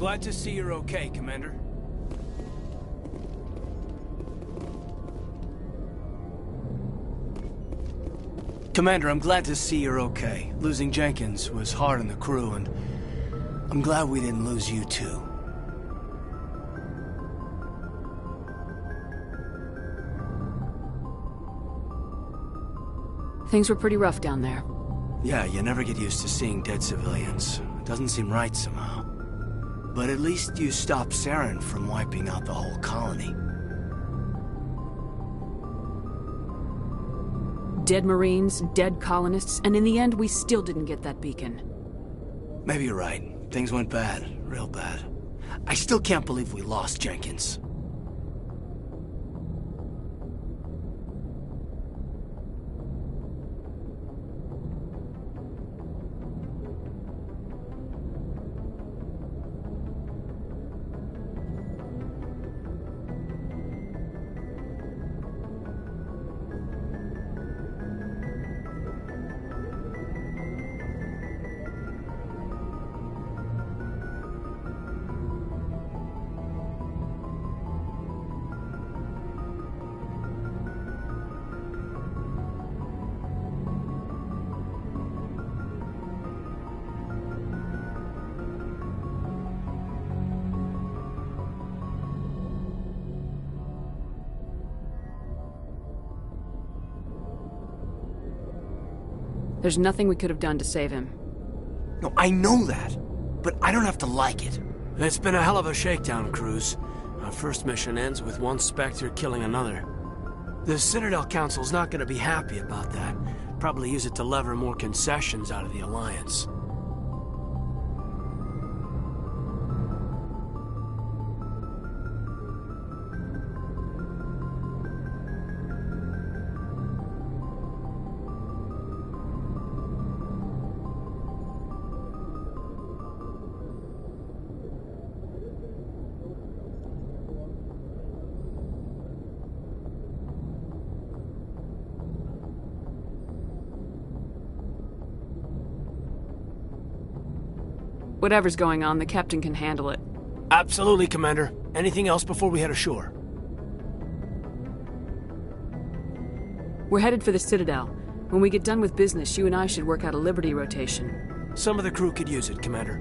Glad to see you're okay, Commander. Commander, I'm glad to see you're okay. Losing Jenkins was hard on the crew, and I'm glad we didn't lose you too. Things were pretty rough down there. Yeah, you never get used to seeing dead civilians. It doesn't seem right somehow. But at least you stopped Saren from wiping out the whole colony. Dead Marines, dead colonists, and in the end, we still didn't get that beacon. Maybe you're right. Things went bad. Real bad. I still can't believe we lost Jenkins. There's nothing we could have done to save him. No, I know that, but I don't have to like it. It's been a hell of a shakedown, Cruz. Our first mission ends with one Spectre killing another. The Citadel Council's not gonna be happy about that. Probably use it to lever more concessions out of the Alliance. Whatever's going on, the captain can handle it. Absolutely, Commander. Anything else before we head ashore? We're headed for the Citadel. When we get done with business, you and I should work out a Liberty rotation. Some of the crew could use it, Commander.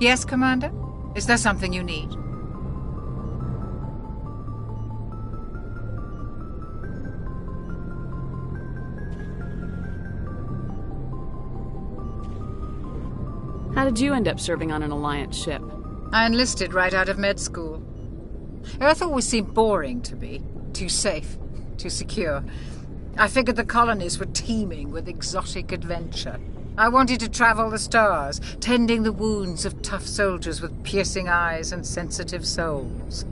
Yes, Commander? Is there something you need? How did you end up serving on an Alliance ship? I enlisted right out of med school. Earth always seemed boring to me. Too safe, too secure. I figured the colonies were teeming with exotic adventure. I wanted to travel the stars, tending the wounds of tough soldiers with piercing eyes and sensitive souls.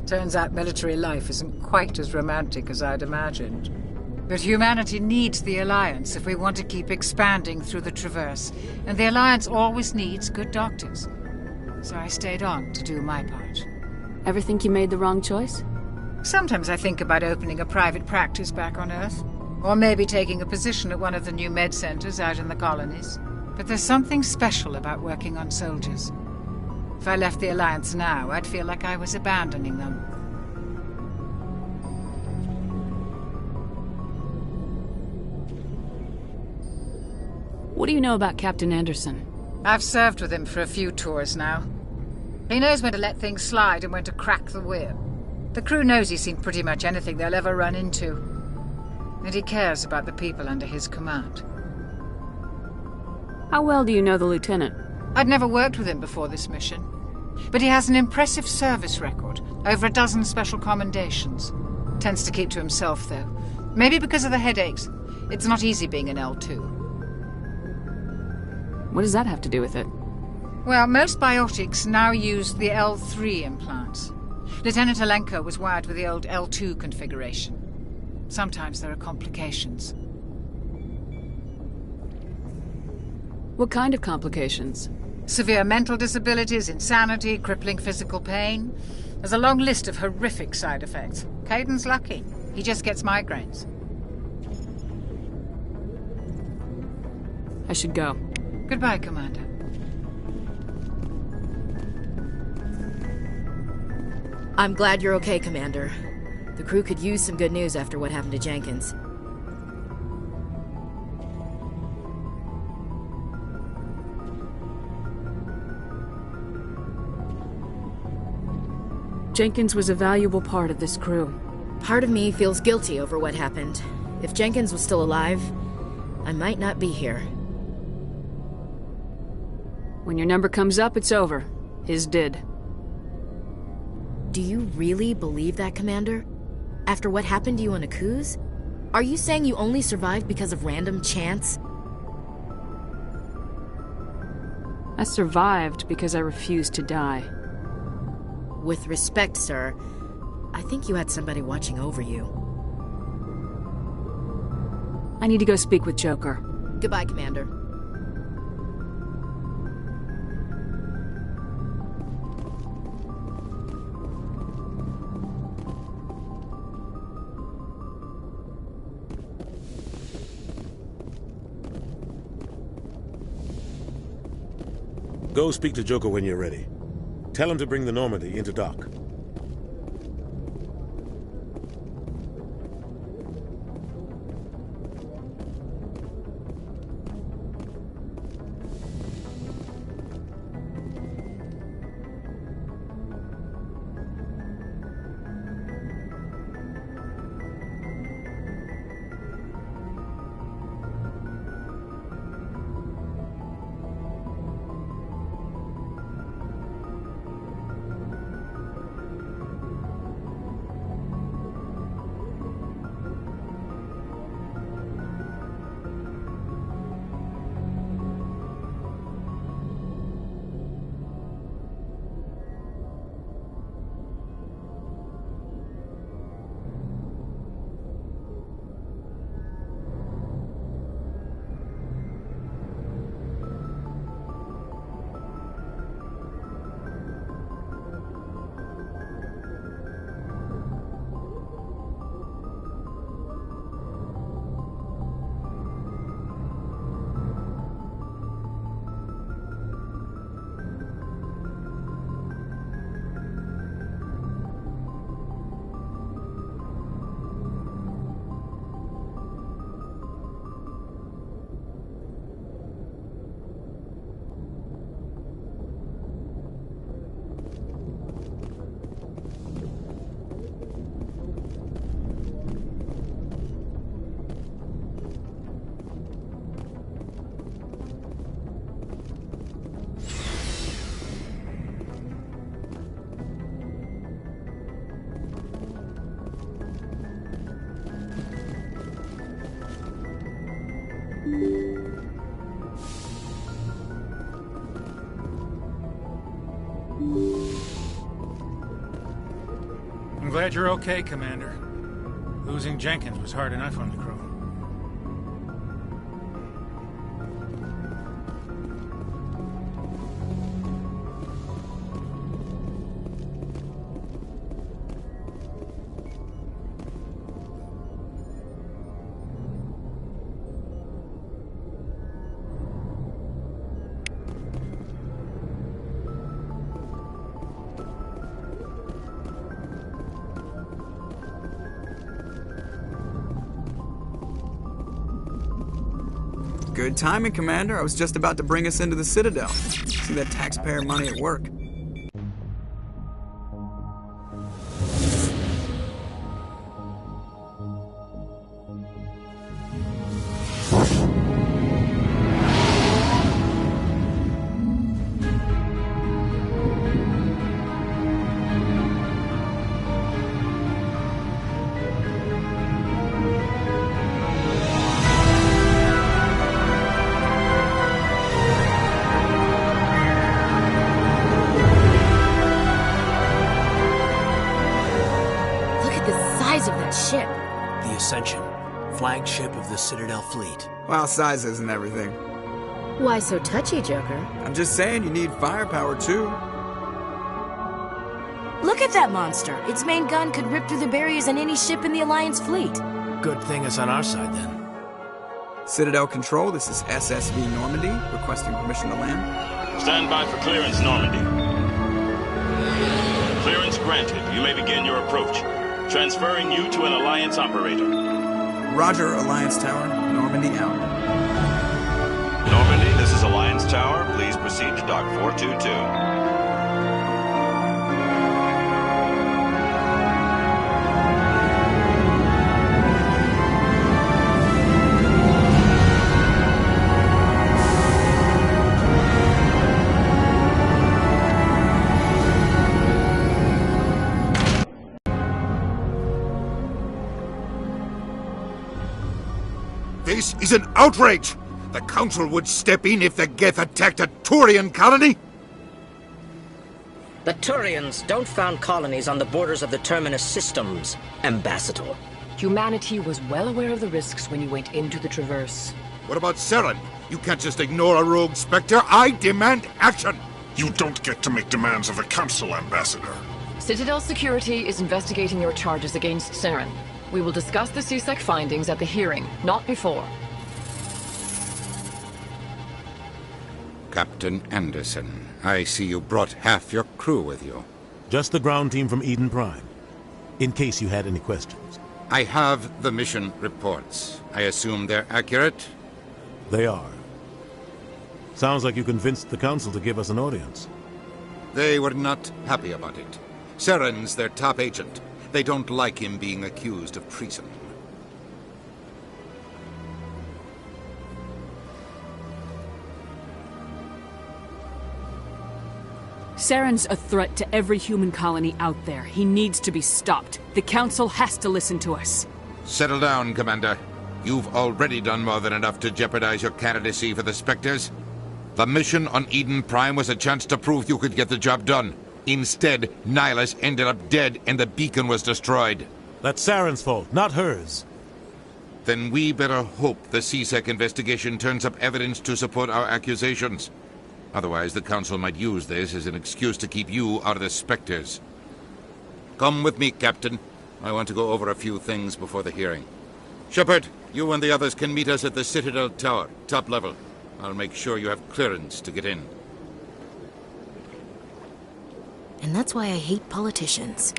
Turns out military life isn't quite as romantic as I'd imagined. But humanity needs the Alliance if we want to keep expanding through the Traverse, and the Alliance always needs good doctors. So I stayed on to do my part. Ever think you made the wrong choice? Sometimes I think about opening a private practice back on Earth. Or maybe taking a position at one of the new med centers out in the colonies. But there's something special about working on soldiers. If I left the Alliance now, I'd feel like I was abandoning them. What do you know about Captain Anderson? I've served with him for a few tours now. He knows when to let things slide and when to crack the whip. The crew knows he's seen pretty much anything they'll ever run into. And he cares about the people under his command. How well do you know the lieutenant? I'd never worked with him before this mission, but he has an impressive service record, over a dozen special commendations. Tends to keep to himself, though. Maybe because of the headaches. It's not easy being an L2. What does that have to do with it? Well, most biotics now use the L3 implants. Lieutenant Alenko was wired with the old L2 configuration. Sometimes there are complications. What kind of complications? Severe mental disabilities, insanity, crippling physical pain. There's a long list of horrific side effects. Caden's lucky. He just gets migraines. I should go. Goodbye, Commander. I'm glad you're okay, Commander. The crew could use some good news after what happened to Jenkins. Jenkins was a valuable part of this crew. Part of me feels guilty over what happened. If Jenkins was still alive, I might not be here. When your number comes up, it's over. His did. Do you really believe that, Commander? After what happened to you on Akuz? Are you saying you only survived because of random chance? I survived because I refused to die. With respect, sir, I think you had somebody watching over you. I need to go speak with Joker. Goodbye, Commander. Go speak to Joker when you're ready. Tell him to bring the Normandy into dock. I'm glad you're okay, Commander. Losing Jenkins was hard enough on the crew. Good timing, Commander. I was just about to bring us into the Citadel. See that taxpayer money at work. flagship of the Citadel fleet. Well, size isn't everything. Why so touchy, Joker? I'm just saying you need firepower, too. Look at that monster. Its main gun could rip through the barriers in any ship in the Alliance fleet. Good thing it's on our side, then. Citadel Control, this is SSV Normandy, requesting permission to land. Stand by for clearance, Normandy. Clearance granted. You may begin your approach. Transferring you to an Alliance operator. Roger, Alliance Tower. Normandy out. Normandy, this is Alliance Tower. Please proceed to Dock 422. This is an outrage! The Council would step in if the Geth attacked a Turian colony? The Turians don't found colonies on the borders of the Terminus systems, Ambassador. Humanity was well aware of the risks when you went into the Traverse. What about Saren? You can't just ignore a rogue Spectre. I demand action! You don't get to make demands of the Council, Ambassador. Citadel Security is investigating your charges against Saren. We will discuss the CSEC findings at the hearing, not before. Captain Anderson, I see you brought half your crew with you. Just the ground team from Eden Prime, in case you had any questions. I have the mission reports. I assume they're accurate? They are. Sounds like you convinced the Council to give us an audience. They were not happy about it. Saren's their top agent. They don't like him being accused of treason. Saren's a threat to every human colony out there. He needs to be stopped. The Council has to listen to us. Settle down, Commander. You've already done more than enough to jeopardize your candidacy for the Spectres. The mission on Eden Prime was a chance to prove you could get the job done. Instead, Nihilus ended up dead and the beacon was destroyed. That's Saren's fault, not hers. Then we better hope the CSEC investigation turns up evidence to support our accusations. Otherwise, the Council might use this as an excuse to keep you out of the Spectres. Come with me, Captain. I want to go over a few things before the hearing. Shepard, you and the others can meet us at the Citadel Tower, top level. I'll make sure you have clearance to get in. And that's why I hate politicians.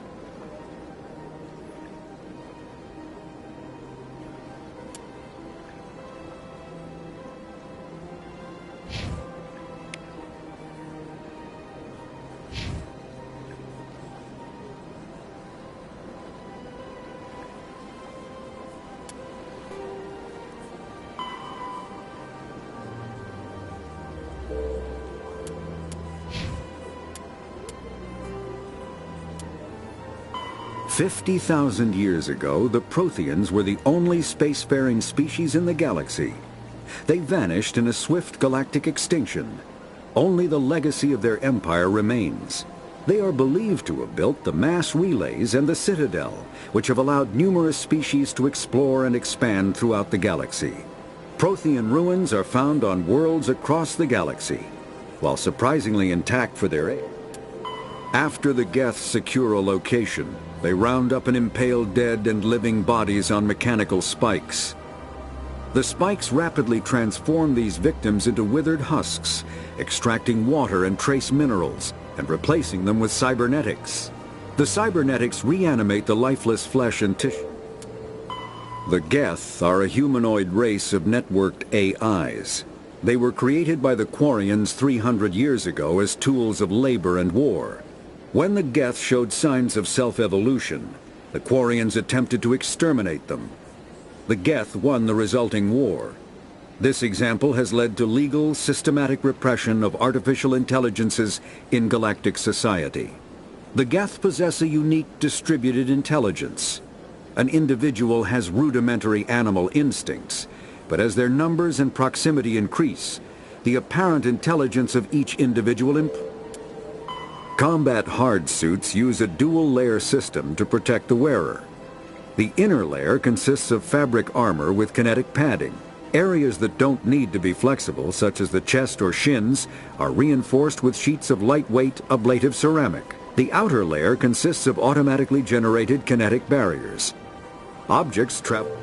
"50,000 years ago, the Protheans were the only spacefaring species in the galaxy. They vanished in a swift galactic extinction. Only the legacy of their empire remains. They are believed to have built the mass relays and the Citadel, which have allowed numerous species to explore and expand throughout the galaxy. Prothean ruins are found on worlds across the galaxy, while surprisingly intact for their age. After the Geth secure a location, they round up and impale dead and living bodies on mechanical spikes. The spikes rapidly transform these victims into withered husks, extracting water and trace minerals, and replacing them with cybernetics. The cybernetics reanimate the lifeless flesh and tissue. The Geth are a humanoid race of networked AIs. They were created by the Quarians 300 years ago as tools of labor and war. When the Geth showed signs of self-evolution, the Quarians attempted to exterminate them. The Geth won the resulting war. This example has led to legal, systematic repression of artificial intelligences in galactic society. The Geth possess a unique distributed intelligence. An individual has rudimentary animal instincts, but as their numbers and proximity increase, the apparent intelligence of each individual improves. Combat hard suits use a dual-layer system to protect the wearer. The inner layer consists of fabric armor with kinetic padding. Areas that don't need to be flexible, such as the chest or shins, are reinforced with sheets of lightweight, ablative ceramic. The outer layer consists of automatically generated kinetic barriers. Objects travel.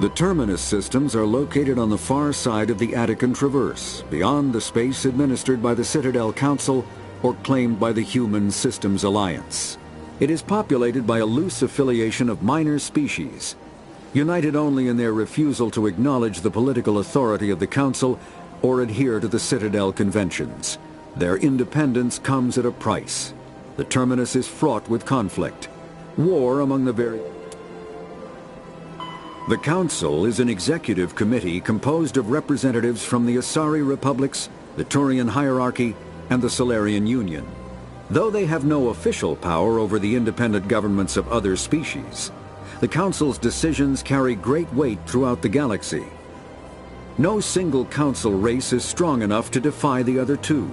The terminus systems are located on the far side of the Attican Traverse, beyond the space administered by the Citadel Council or claimed by the Human Systems Alliance. It is populated by a loose affiliation of minor species, united only in their refusal to acknowledge the political authority of the Council or adhere to the Citadel conventions. Their independence comes at a price. The terminus is fraught with conflict. War among the very... The Council is an executive committee composed of representatives from the Asari Republics, the Turian hierarchy, and the Solarian Union. Though they have no official power over the independent governments of other species, the Council's decisions carry great weight throughout the galaxy. No single Council race is strong enough to defy the other two,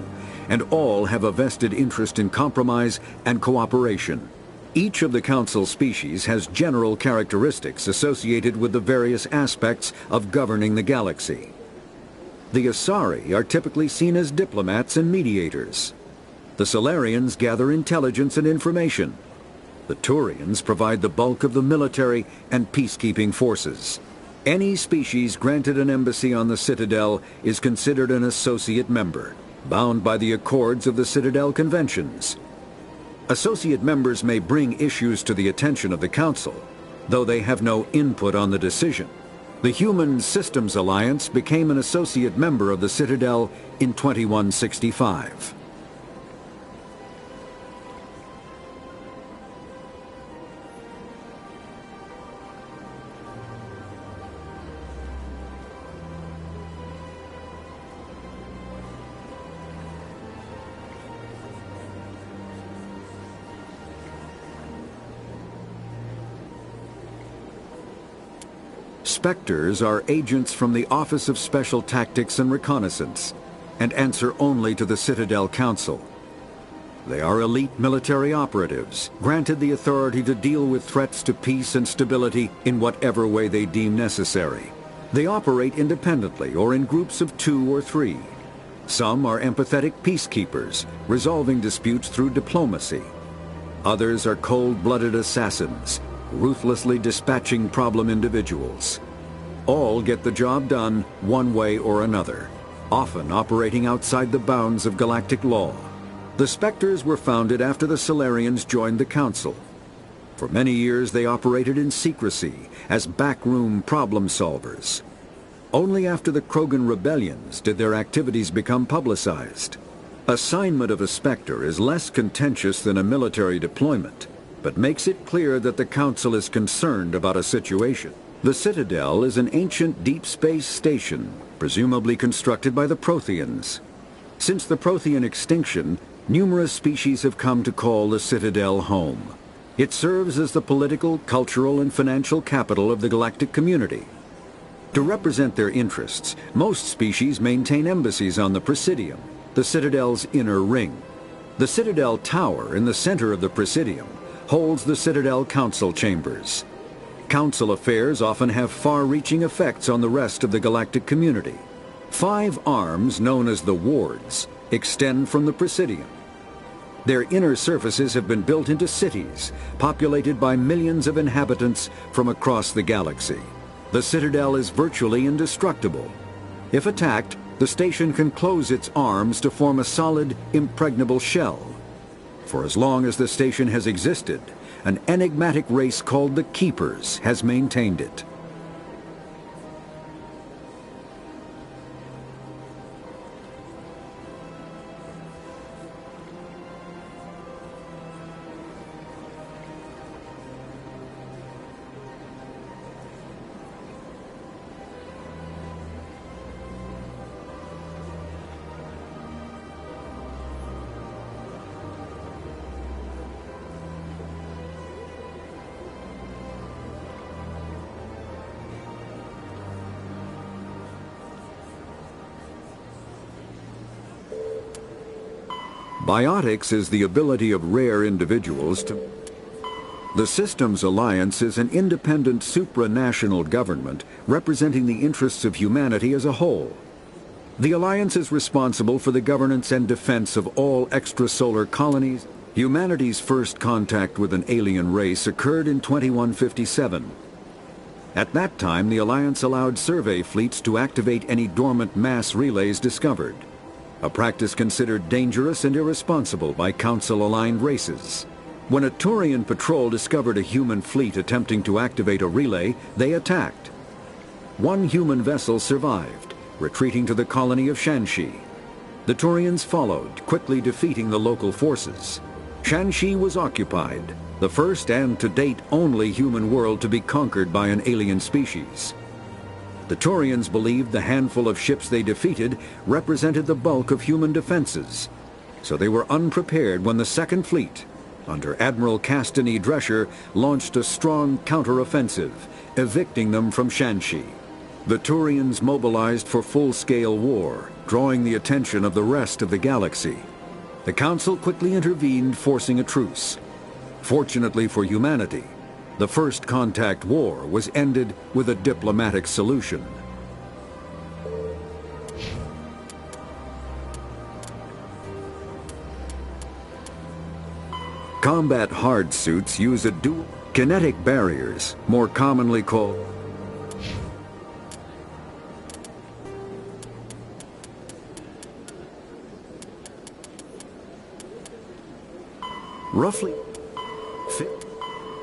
and all have a vested interest in compromise and cooperation. Each of the Council species has general characteristics associated with the various aspects of governing the galaxy. The Asari are typically seen as diplomats and mediators. The Solarians gather intelligence and information. The Turians provide the bulk of the military and peacekeeping forces. Any species granted an embassy on the Citadel is considered an associate member, bound by the accords of the Citadel Conventions. Associate members may bring issues to the attention of the Council, though they have no input on the decision. The Human Systems Alliance became an associate member of the Citadel in 2165. Spectres are agents from the Office of Special Tactics and Reconnaissance, and answer only to the Citadel Council. They are elite military operatives, granted the authority to deal with threats to peace and stability in whatever way they deem necessary. They operate independently or in groups of 2 or 3. Some are empathetic peacekeepers, resolving disputes through diplomacy. Others are cold-blooded assassins, ruthlessly dispatching problem individuals. All get the job done one way or another, often operating outside the bounds of galactic law. The Spectres were founded after the Solarians joined the Council. For many years they operated in secrecy as backroom problem solvers. Only after the Krogan rebellions did their activities become publicized. Assignment of a Spectre is less contentious than a military deployment, but makes it clear that the Council is concerned about a situation. The Citadel is an ancient deep space station, presumably constructed by the Protheans. Since the Prothean extinction, numerous species have come to call the Citadel home. It serves as the political, cultural, and financial capital of the galactic community. To represent their interests, most species maintain embassies on the Presidium, the Citadel's inner ring. The Citadel Tower in the center of the Presidium holds the Citadel Council chambers. Council affairs often have far-reaching effects on the rest of the galactic community. 5 arms, known as the wards, extend from the Presidium. Their inner surfaces have been built into cities, populated by millions of inhabitants from across the galaxy. The Citadel is virtually indestructible. If attacked, the station can close its arms to form a solid, impregnable shell. For as long as the station has existed, an enigmatic race called the Keepers has maintained it. Biotics is the ability of rare individuals to... The Systems Alliance is an independent supranational government representing the interests of humanity as a whole. The Alliance is responsible for the governance and defense of all extrasolar colonies. Humanity's first contact with an alien race occurred in 2157. At that time, the Alliance allowed survey fleets to activate any dormant mass relays discovered, a practice considered dangerous and irresponsible by Council-aligned races. When a Turian patrol discovered a human fleet attempting to activate a relay, they attacked. One human vessel survived, retreating to the colony of Shanxi. The Turians followed, quickly defeating the local forces. Shanxi was occupied, the first and to date only human world to be conquered by an alien species. The Turians believed the handful of ships they defeated represented the bulk of human defenses, so they were unprepared when the Second Fleet, under Admiral Castany Drescher, launched a strong counteroffensive, evicting them from Shanxi. The Turians mobilized for full-scale war, drawing the attention of the rest of the galaxy. The Council quickly intervened, forcing a truce. Fortunately for humanity, the First Contact War was ended with a diplomatic solution. Combat hard suits use a dual kinetic barriers, more commonly called roughly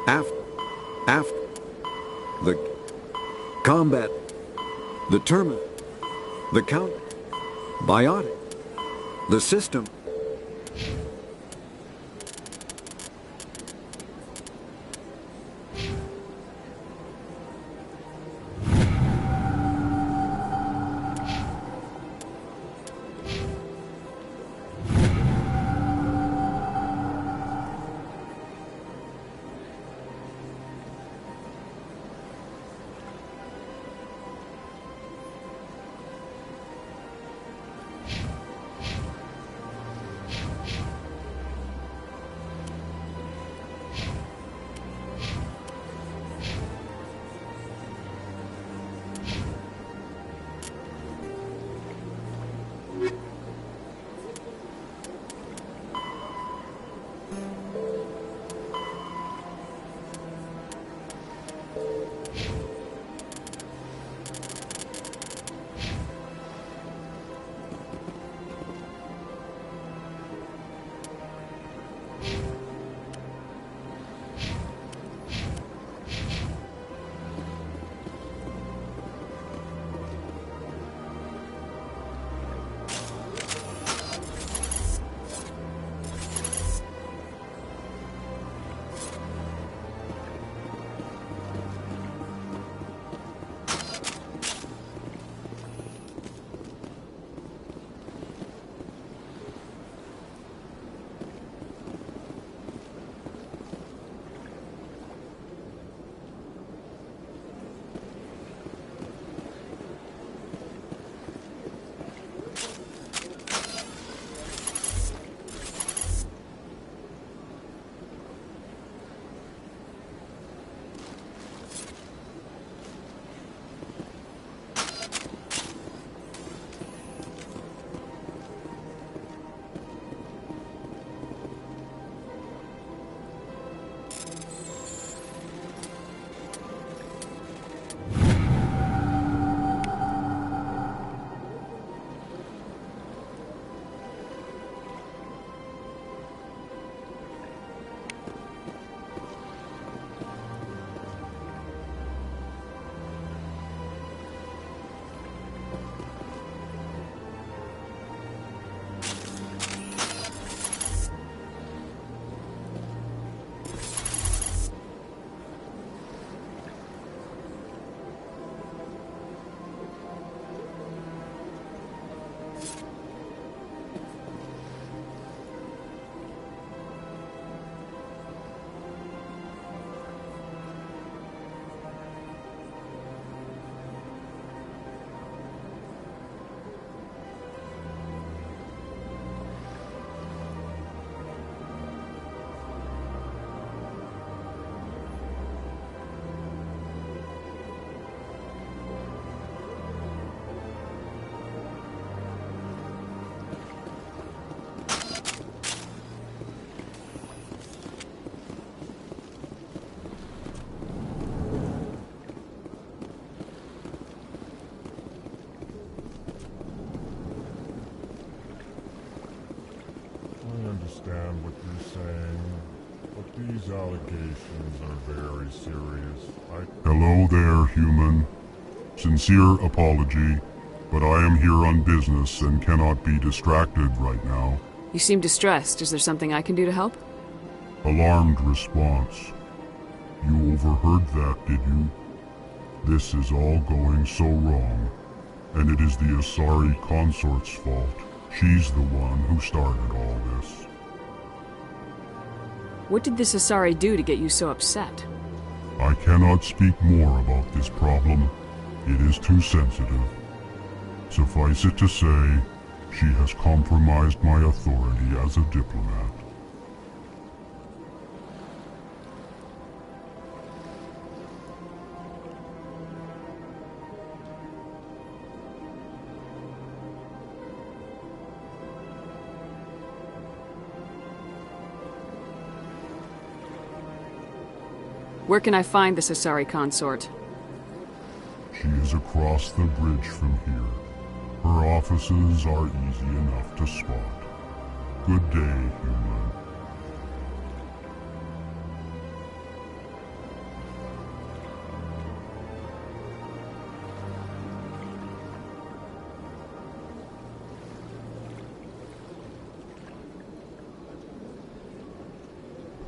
after the combat, the term, the count, biotic, the system. understand what you're saying, but these allegations are very serious. Hello there, human. Sincere apology, but I am here on business and cannot be distracted right now. You seem distressed. Is there something I can do to help? Alarmed response. You overheard that, did you? This is all going so wrong, and it is the Asari consort's fault. She's the one who started all this. What did this Asari do to get you so upset? I cannot speak more about this problem. It is too sensitive. Suffice it to say, she has compromised my authority as a diplomat. Where can I find this Asari consort? She is across the bridge from here. Her offices are easy enough to spot. Good day, human.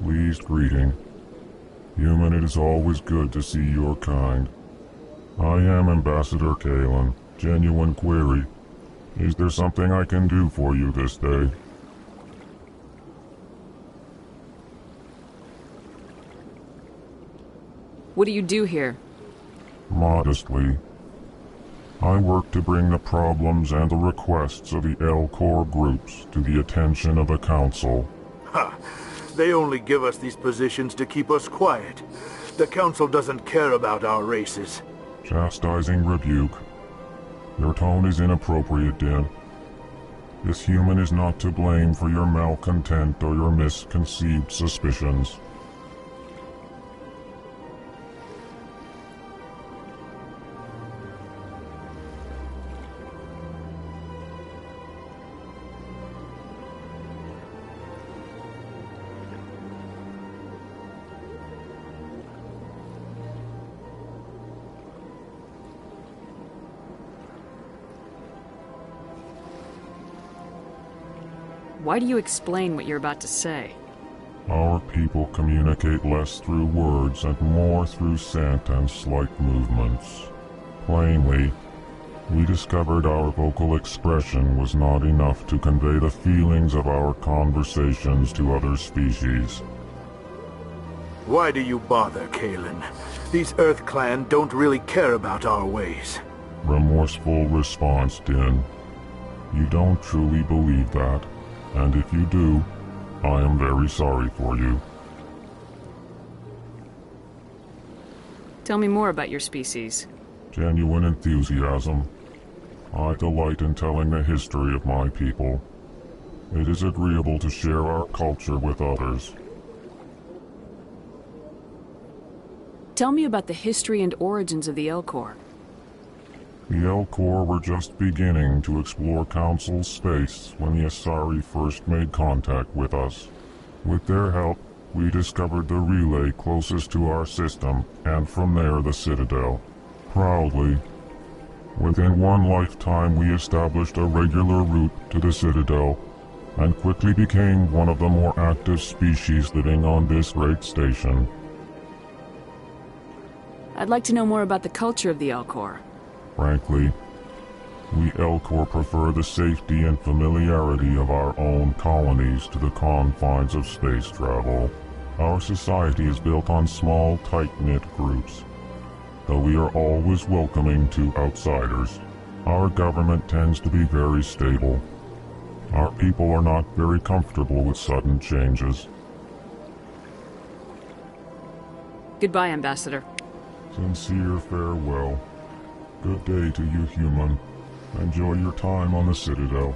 Pleased greeting. Human, it is always good to see your kind. I am Ambassador Kalen. Genuine query. Is there something I can do for you this day? What do you do here? Modestly. I work to bring the problems and the requests of the L-Corps groups to the attention of the Council. Ha! They only give us these positions to keep us quiet. The Council doesn't care about our races. Chastising rebuke. Your tone is inappropriate, Din. This human is not to blame for your malcontent or your misconceived suspicions. Why do you explain what you're about to say? Our people communicate less through words and more through scent and slight movements. Plainly, we discovered our vocal expression was not enough to convey the feelings of our conversations to other species. Why do you bother, Kalen? These Earth Clan don't really care about our ways. Remorseful response, Din. You don't truly believe that. And if you do, I am very sorry for you. Tell me more about your species. Genuine enthusiasm. I delight in telling the history of my people. It is agreeable to share our culture with others. Tell me about the history and origins of the L-Corps. The L-Corps were just beginning to explore Council space when the Asari first made contact with us. With their help, we discovered the relay closest to our system, and from there the Citadel. Proudly, within one lifetime we established a regular route to the Citadel, and quickly became one of the more active species living on this great station. I'd like to know more about the culture of the L-Corps. Frankly, we L-Corps prefer the safety and familiarity of our own colonies to the confines of space travel. Our society is built on small, tight-knit groups, though we are always welcoming to outsiders. Our government tends to be very stable. Our people are not very comfortable with sudden changes. Goodbye, Ambassador. Sincere farewell. Good day to you, human. Enjoy your time on the Citadel.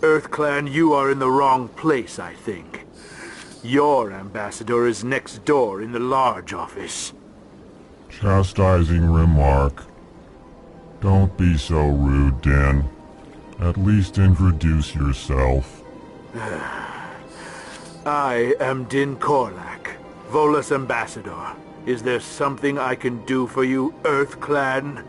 EarthClan, you are in the wrong place, I think. Your ambassador is next door in the large office. Chastising remark. Don't be so rude, Din. At least introduce yourself. I am Din Korlak, Volus ambassador. Is there something I can do for you, EarthClan?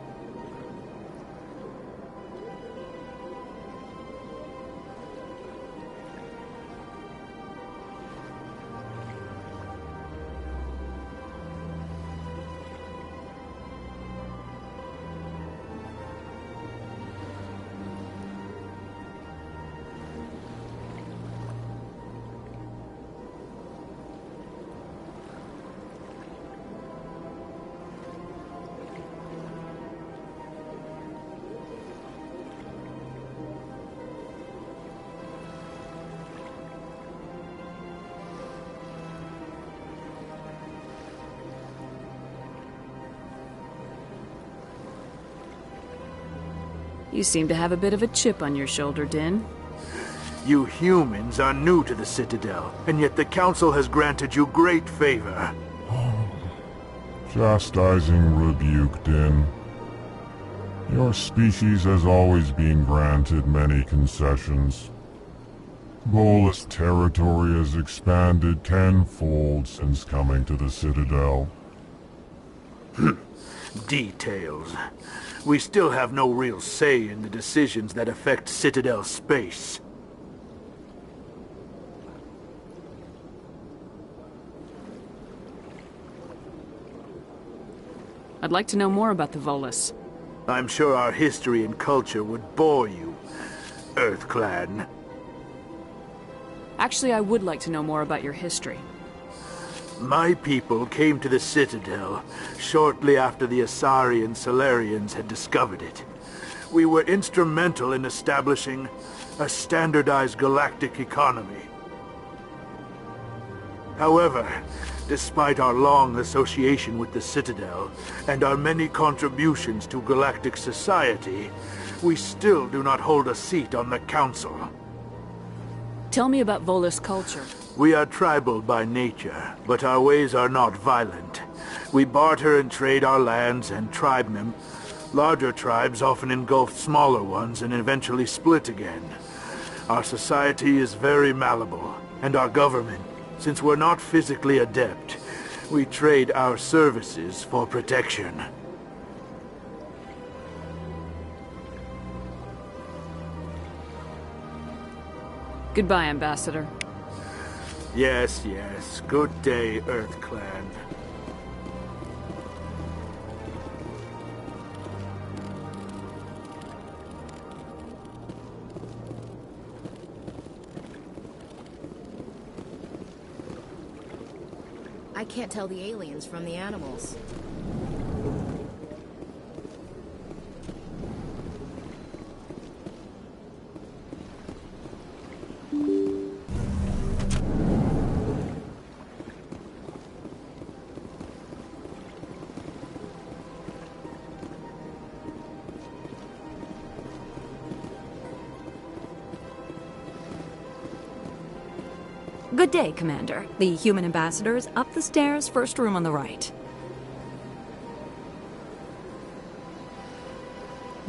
You seem to have a bit of a chip on your shoulder, Din. You humans are new to the Citadel, and yet the Council has granted you great favor. Chastising rebuke, Din. Your species has always been granted many concessions. Volus territory has expanded tenfold since coming to the Citadel. Details. We still have no real say in the decisions that affect Citadel space. I'd like to know more about the Volus. I'm sure our history and culture would bore you, EarthClan. Actually, I would like to know more about your history. My people came to the Citadel shortly after the Asari and Solarians had discovered it. We were instrumental in establishing a standardized galactic economy. However, despite our long association with the Citadel and our many contributions to galactic society, we still do not hold a seat on the Council. Tell me about Volus culture. We are tribal by nature, but our ways are not violent. We barter and trade our lands and tribe members. Larger tribes often engulf smaller ones and eventually split again. Our society is very malleable, and our government, since we're not physically adept, we trade our services for protection. Goodbye, Ambassador. Yes, yes. Good day, EarthClan. I can't tell the aliens from the animals. Good day, Commander. The human ambassador is up the stairs, first room on the right.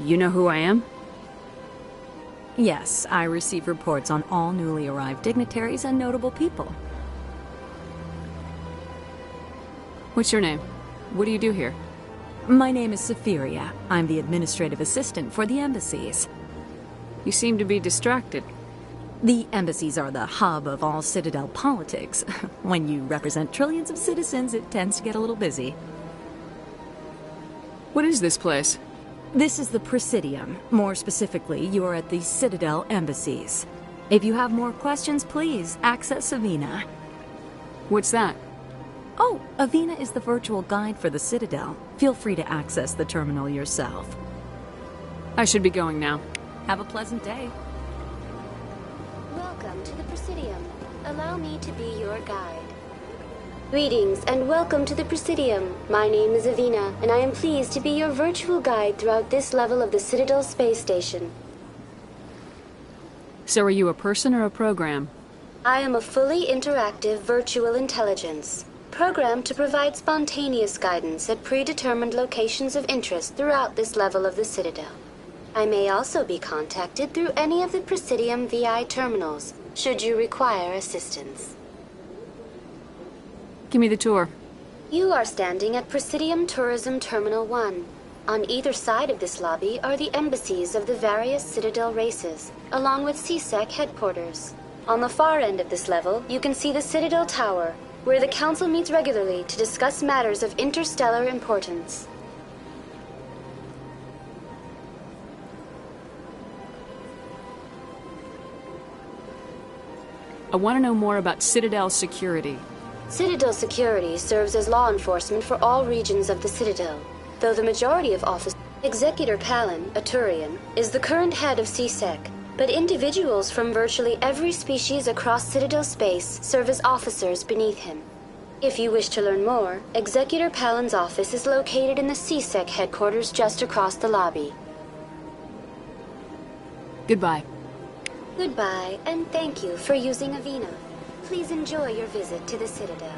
You know who I am? Yes, I receive reports on all newly arrived dignitaries and notable people. What's your name? What do you do here? My name is Safiria. I'm the administrative assistant for the embassies. You seem to be distracted. The embassies are the hub of all Citadel politics. When you represent trillions of citizens, it tends to get a little busy. What is this place? This is the Presidium. More specifically, you are at the Citadel embassies. If you have more questions, please access Avina. What's that? Oh, Avina is the virtual guide for the Citadel. Feel free to access the terminal yourself. I should be going now. Have a pleasant day. Welcome to the Presidium. Allow me to be your guide. Greetings and welcome to the Presidium. My name is Avina, and I am pleased to be your virtual guide throughout this level of the Citadel space station. So are you a person or a program? I am a fully interactive virtual intelligence, programmed to provide spontaneous guidance at predetermined locations of interest throughout this level of the Citadel. I may also be contacted through any of the Presidium VI terminals, should you require assistance. Give me the tour. You are standing at Presidium Tourism Terminal 1. On either side of this lobby are the embassies of the various Citadel races, along with CSEC headquarters. On the far end of this level, you can see the Citadel Tower, where the Council meets regularly to discuss matters of interstellar importance. I want to know more about Citadel security. Citadel security serves as law enforcement for all regions of the Citadel, though the majority of officers... Executor Palin, a Turian, is the current head of CSEC, but individuals from virtually every species across Citadel space serve as officers beneath him. If you wish to learn more, Executor Palin's office is located in the CSEC headquarters just across the lobby. Goodbye. Goodbye, and thank you for using Avina. Please enjoy your visit to the Citadel.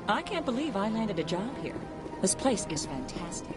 I can't believe I landed a job here. This place is fantastic.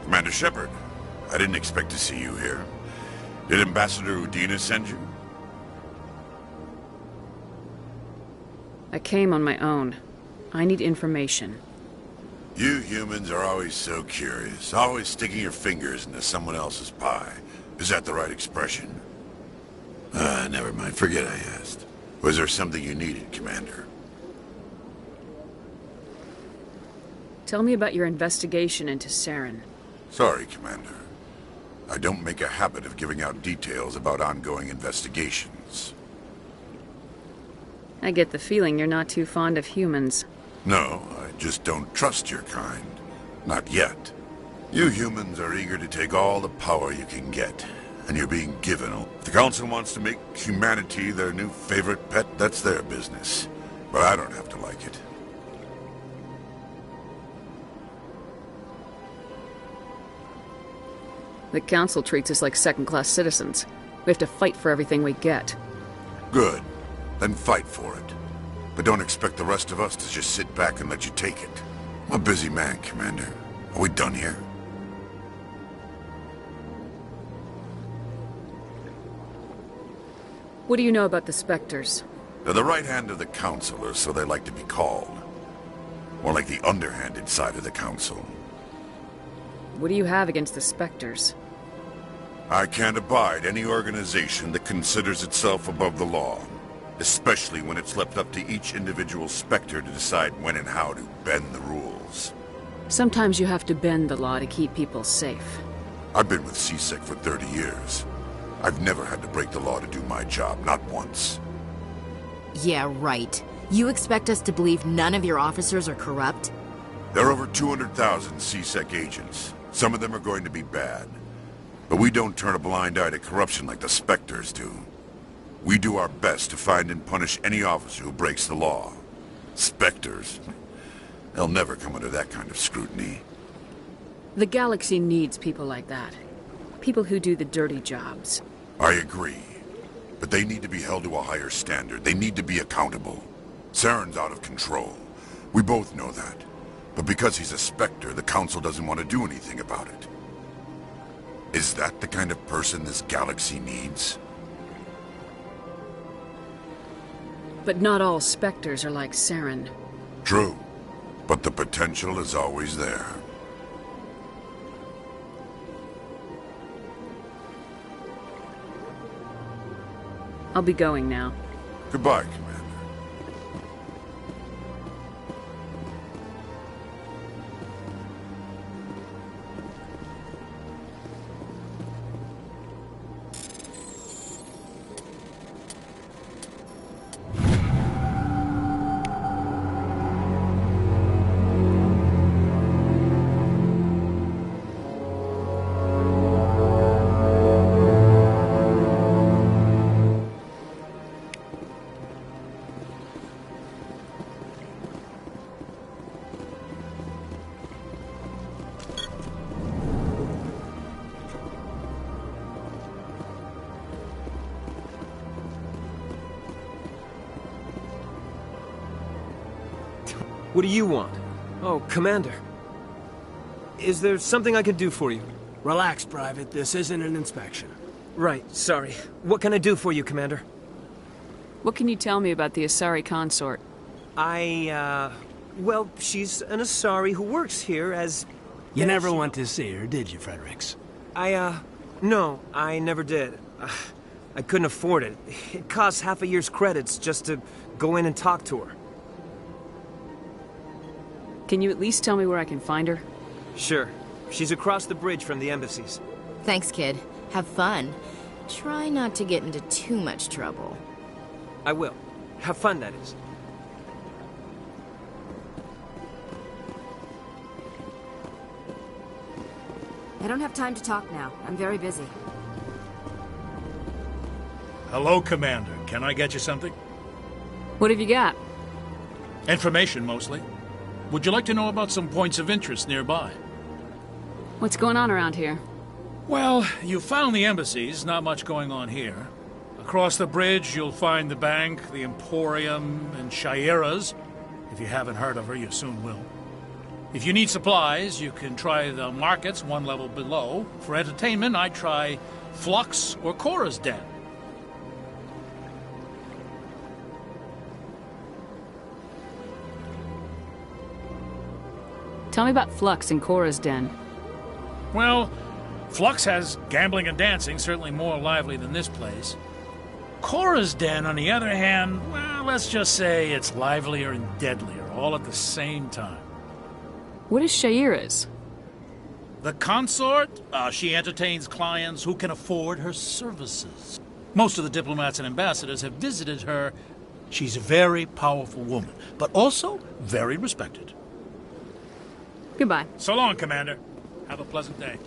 Commander Shepard, I didn't expect to see you here. Did Ambassador Udina send you? I came on my own. I need information. You humans are always so curious, always sticking your fingers into someone else's pie. Is that the right expression? Never mind. Forget I asked. Was there something you needed, Commander? Tell me about your investigation into Saren. Sorry, Commander. I don't make a habit of giving out details about ongoing investigations. I get the feeling you're not too fond of humans. No, I just don't trust your kind. Not yet. You humans are eager to take all the power you can get, and you're being given. If the Council wants to make humanity their new favorite pet, that's their business. But I don't have to like it. The Council treats us like second-class citizens. We have to fight for everything we get. Good. Then fight for it. But don't expect the rest of us to just sit back and let you take it. I'm a busy man, Commander. Are we done here? What do you know about the Spectres? They're the right hand of the Council, or so they like to be called. More like the underhanded side of the Council. What do you have against the Spectres? I can't abide any organization that considers itself above the law. Especially when it's left up to each individual Spectre to decide when and how to bend the rules. Sometimes you have to bend the law to keep people safe. I've been with CSEC for 30 years. I've never had to break the law to do my job, not once. Yeah, right. You expect us to believe none of your officers are corrupt? There are over 200,000 CSEC agents. Some of them are going to be bad. But we don't turn a blind eye to corruption like the Spectres do. We do our best to find and punish any officer who breaks the law. Spectres? They'll never come under that kind of scrutiny. The galaxy needs people like that. People who do the dirty jobs. I agree. But they need to be held to a higher standard. They need to be accountable. Saren's out of control. We both know that. But because he's a Spectre, the Council doesn't want to do anything about it. Is that the kind of person this galaxy needs? But not all Spectres are like Saren. True. But the potential is always there. I'll be going now. Goodbye, Commander. What do you want? Oh, Commander. Is there something I can do for you? Relax, Private. This isn't an inspection. Right, sorry. What can I do for you, Commander? What can you tell me about the Asari consort? Well, she's an Asari who works here as... You never went to see her, did you, Fredericks? No, I never did. I couldn't afford it. It costs half a year's credits just to go in and talk to her. Can you at least tell me where I can find her? Sure. She's across the bridge from the embassies. Thanks, kid. Have fun. Try not to get into too much trouble. I will. Have fun, that is. I don't have time to talk now. I'm very busy. Hello, Commander. Can I get you something? What have you got? Information, mostly. Would you like to know about some points of interest nearby? What's going on around here? Well, you found the embassies. Not much going on here. Across the bridge, you'll find the bank, the Emporium, and Shaira's. If you haven't heard of her, you soon will. If you need supplies, you can try the markets one level below. For entertainment, I'd try Flux or Cora's Den. Tell me about Flux and Cora's Den. Well, Flux has gambling and dancing, certainly more lively than this place. Cora's Den, on the other hand, well, let's just say it's livelier and deadlier, all at the same time. What is Shaira's? The consort, she entertains clients who can afford her services. Most of the diplomats and ambassadors have visited her. She's a very powerful woman, but also very respected. Goodbye. So long, Commander. Have a pleasant day.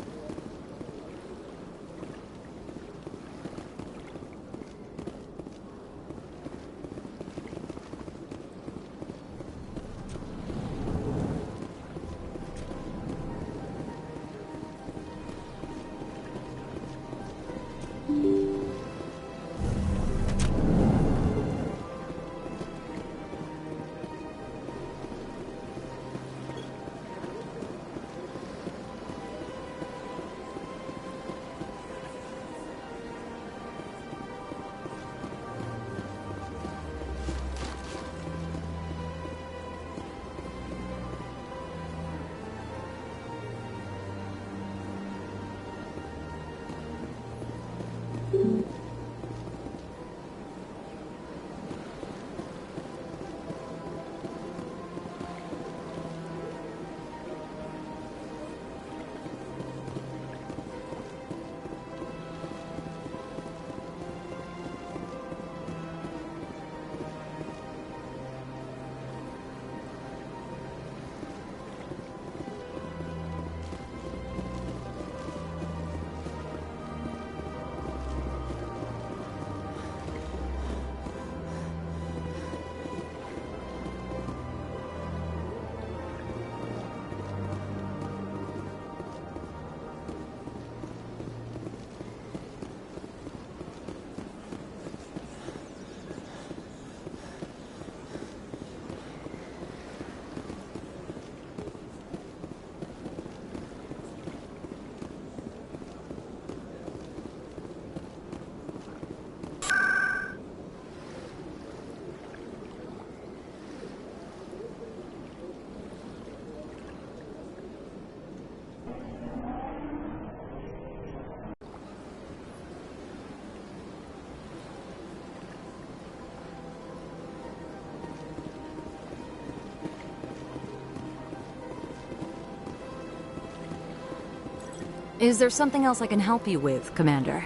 Is there something else I can help you with, Commander?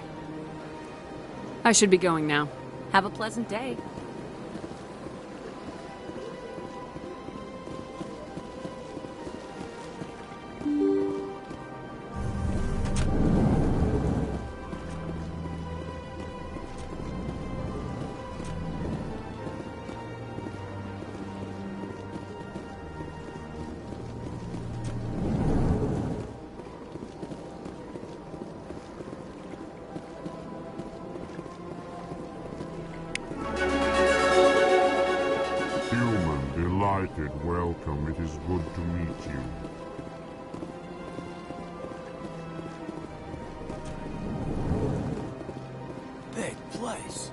I should be going now. Have a pleasant day. Welcome, it is good to meet you. Big place.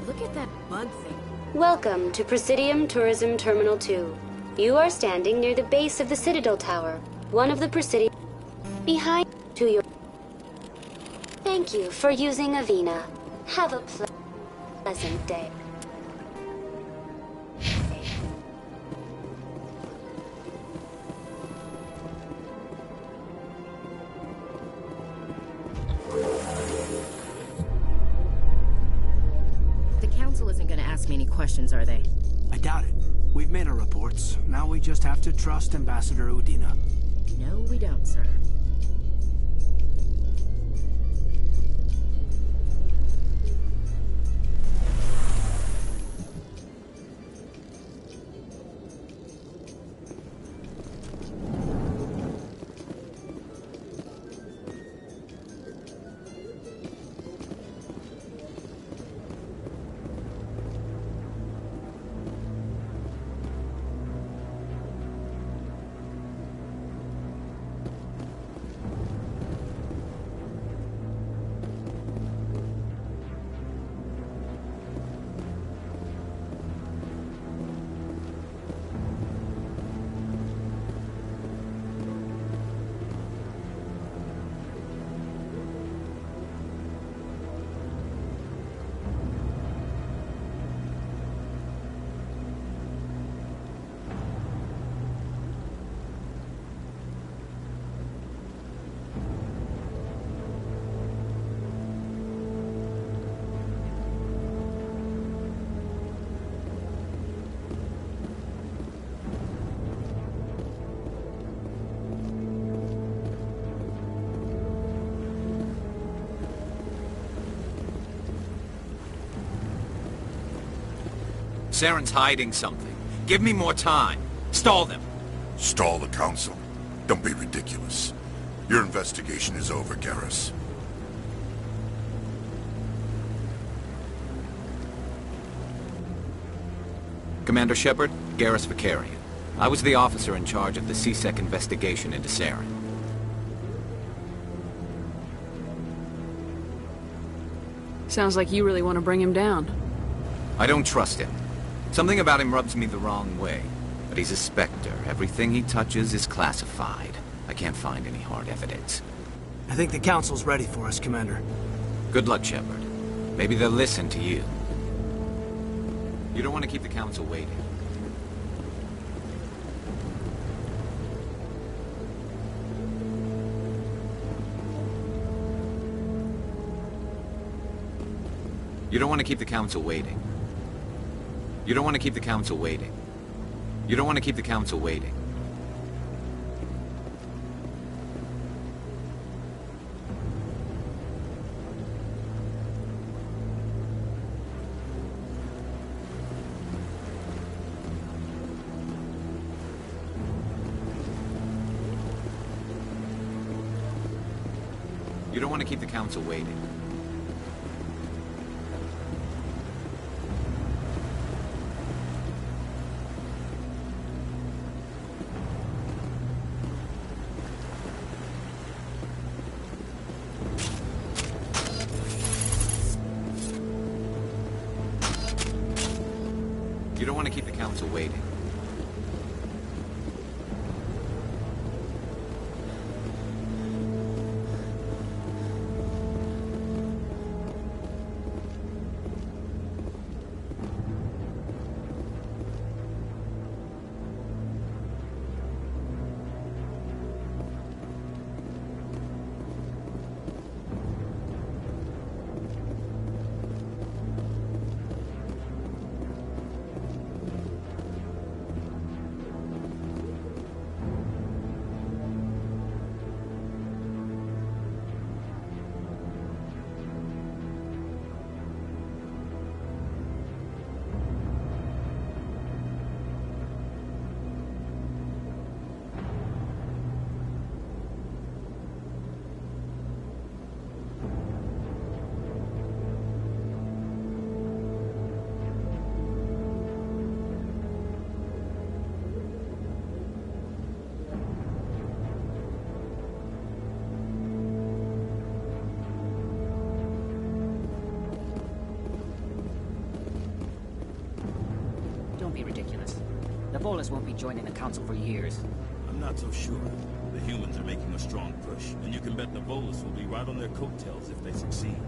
Look at that bug thing. Welcome to Presidium Tourism Terminal 2. You are standing near the base of the Citadel Tower, one of the Presidium behind to your... Thank you for using Avina. Have a pleasant day. The council isn't going to ask me any questions, are they? I doubt it. We've made our reports. Now we just have to trust Ambassador Udina. No, we don't, sir. Saren's hiding something. Give me more time. Stall them. Stall the council? Don't be ridiculous. Your investigation is over, Garrus. Commander Shepard, Garrus Vakarian. I was the officer in charge of the CSEC investigation into Saren. Sounds like you really want to bring him down. I don't trust him. Something about him rubs me the wrong way. But he's a Spectre. Everything he touches is classified. I can't find any hard evidence. I think the Council's ready for us, Commander. Good luck, Shepard. Maybe they'll listen to you. You don't want to keep the Council waiting. You don't want to keep the Council waiting. You don't want to keep the Council waiting. You don't want to keep the Council waiting. You don't want to keep the Council waiting. You don't want to keep the Council waiting. be ridiculous. The Volus won't be joining the Council for years. I'm not so sure. The humans are making a strong push, and you can bet the Volus will be right on their coattails if they succeed.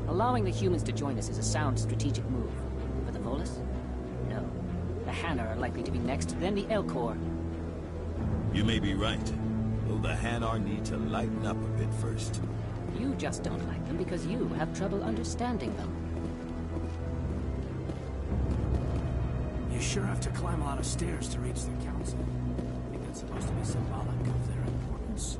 Allowing the humans to join us is a sound strategic move. For the Volus? No. The Hanna are likely to be next, then the Elcor. You may be right. Though the Hanar need to lighten up a bit first. You just don't like them because you have trouble understanding them. You sure have to climb a lot of stairs to reach the council. I think that's supposed to be symbolic of their importance.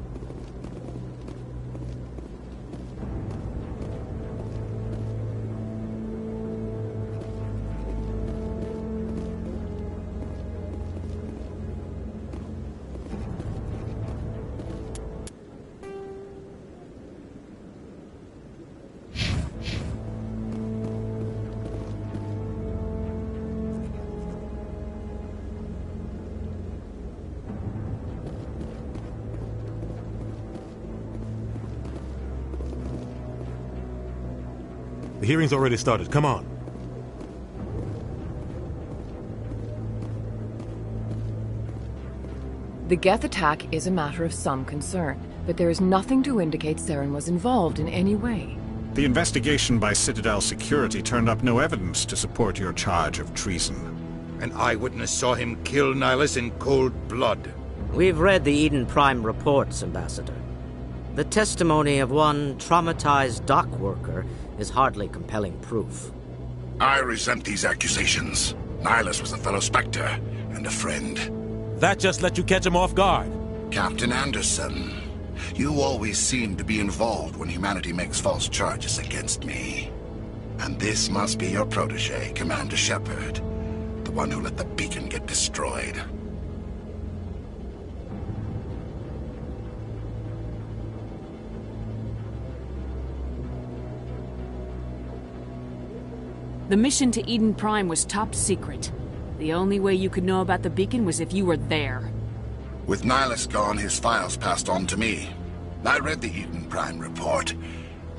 The hearing's already started. Come on. The Geth attack is a matter of some concern, but there is nothing to indicate Saren was involved in any way. The investigation by Citadel Security turned up no evidence to support your charge of treason. An eyewitness saw him kill Nihilus in cold blood. We've read the Eden Prime reports, Ambassador. The testimony of one traumatized dock worker is hardly compelling proof. I resent these accusations. Nihilus was a fellow Spectre and a friend. That just let you catch him off guard. Captain Anderson, you always seem to be involved when humanity makes false charges against me. And this must be your protege, Commander Shepard, the one who let the beacon get destroyed. The mission to Eden Prime was top secret. The only way you could know about the beacon was if you were there. With Nihilus gone, his files passed on to me. I read the Eden Prime report.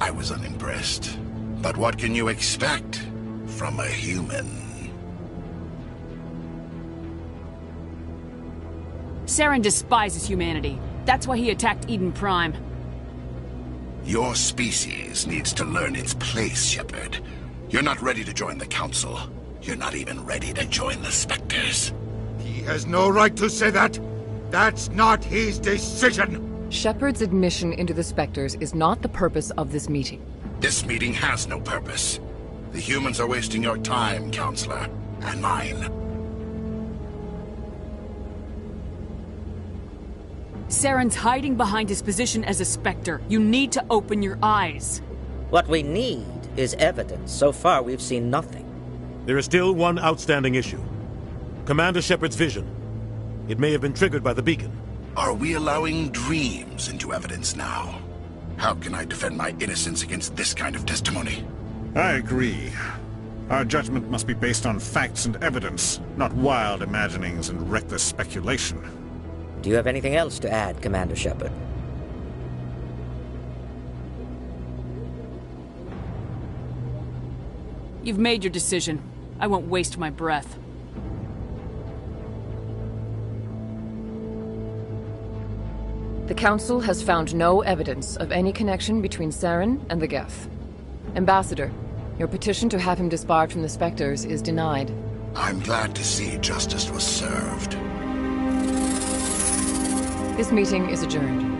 I was unimpressed. But what can you expect from a human? Saren despises humanity. That's why he attacked Eden Prime. Your species needs to learn its place, Shepard. You're not ready to join the Council. You're not even ready to join the Spectres. He has no right to say that. That's not his decision. Shepard's admission into the Spectres is not the purpose of this meeting. This meeting has no purpose. The humans are wasting your time, Counselor, and mine. Saren's hiding behind his position as a Spectre. You need to open your eyes. What we need is evidence. So far, we've seen nothing. There is still one outstanding issue. Commander Shepard's vision. It may have been triggered by the beacon. Are we allowing dreams into evidence now? How can I defend my innocence against this kind of testimony? I agree. Our judgment must be based on facts and evidence, not wild imaginings and reckless speculation. Do you have anything else to add, Commander Shepard? You've made your decision. I won't waste my breath. The Council has found no evidence of any connection between Saren and the Geth. Ambassador, your petition to have him disbarred from the Spectres is denied. I'm glad to see justice was served. This meeting is adjourned.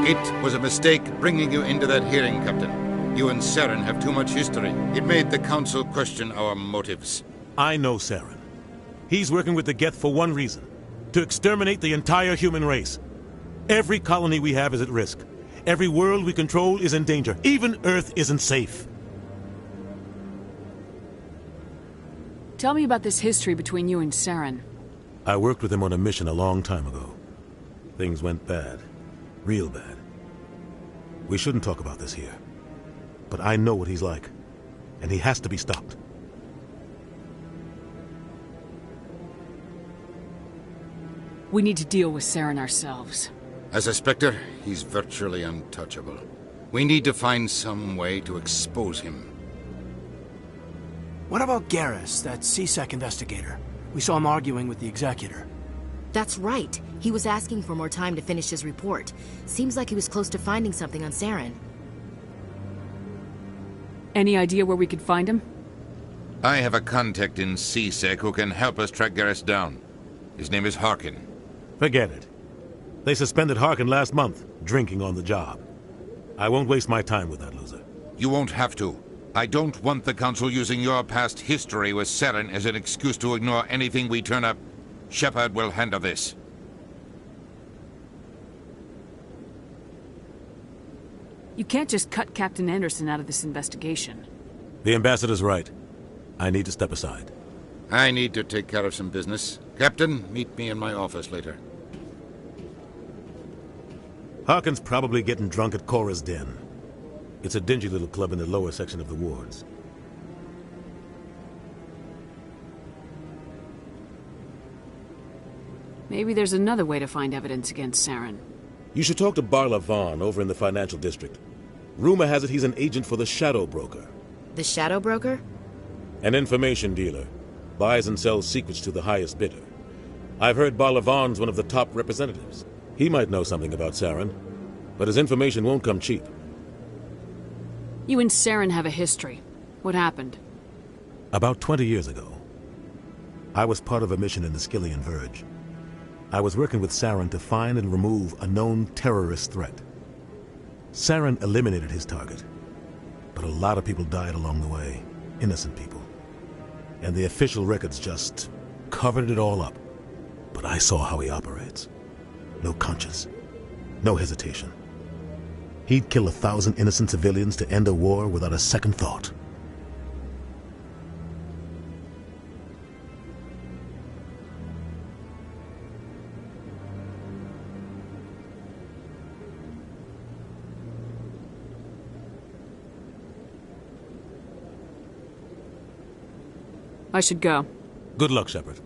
It was a mistake bringing you into that hearing, Captain. You and Saren have too much history. It made the Council question our motives. I know Saren. He's working with the Geth for one reason. To exterminate the entire human race. Every colony we have is at risk. Every world we control is in danger. Even Earth isn't safe. Tell me about this history between you and Saren. I worked with him on a mission a long time ago. Things went bad. Real bad. We shouldn't talk about this here. But I know what he's like. And he has to be stopped. We need to deal with Saren ourselves. As a Spectre, he's virtually untouchable. We need to find some way to expose him. What about Garrus, that CSEC investigator? We saw him arguing with the Executor. That's right. He was asking for more time to finish his report. Seems like he was close to finding something on Saren. Any idea where we could find him? I have a contact in CSEC who can help us track Garrus down. His name is Harkin. Forget it. They suspended Harkin last month, drinking on the job. I won't waste my time with that loser. You won't have to. I don't want the Council using your past history with Saren as an excuse to ignore anything we turn up. Shepard will handle this. You can't just cut Captain Anderson out of this investigation. The Ambassador's right. I need to step aside. I need to take care of some business. Captain, meet me in my office later. Harkin's probably getting drunk at Cora's Den. It's a dingy little club in the lower section of the wards. Maybe there's another way to find evidence against Saren. You should talk to Barla Vaughn over in the financial district. Rumor has it he's an agent for the Shadow Broker. The Shadow Broker? An information dealer. Buys and sells secrets to the highest bidder. I've heard Barla Vaughn's one of the top representatives. He might know something about Saren, but his information won't come cheap. You and Saren have a history. What happened? About 20 years ago, I was part of a mission in the Skillian Verge. I was working with Saren to find and remove a known terrorist threat. Saren eliminated his target, but a lot of people died along the way, innocent people. And the official records just covered it all up. But I saw how he operates. No conscience, no hesitation. He'd kill 1,000 innocent civilians to end a war without a second thought. I should go. Good luck, Shepard.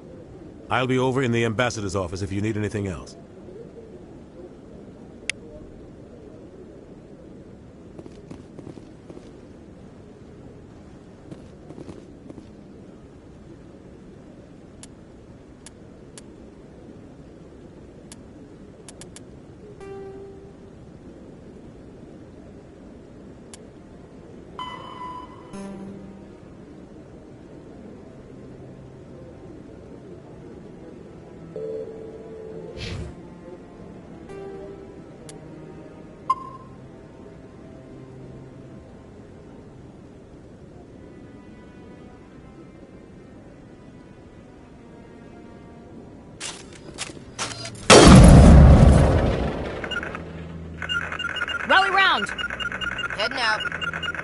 I'll be over in the Ambassador's office if you need anything else. Rally round! Heading out.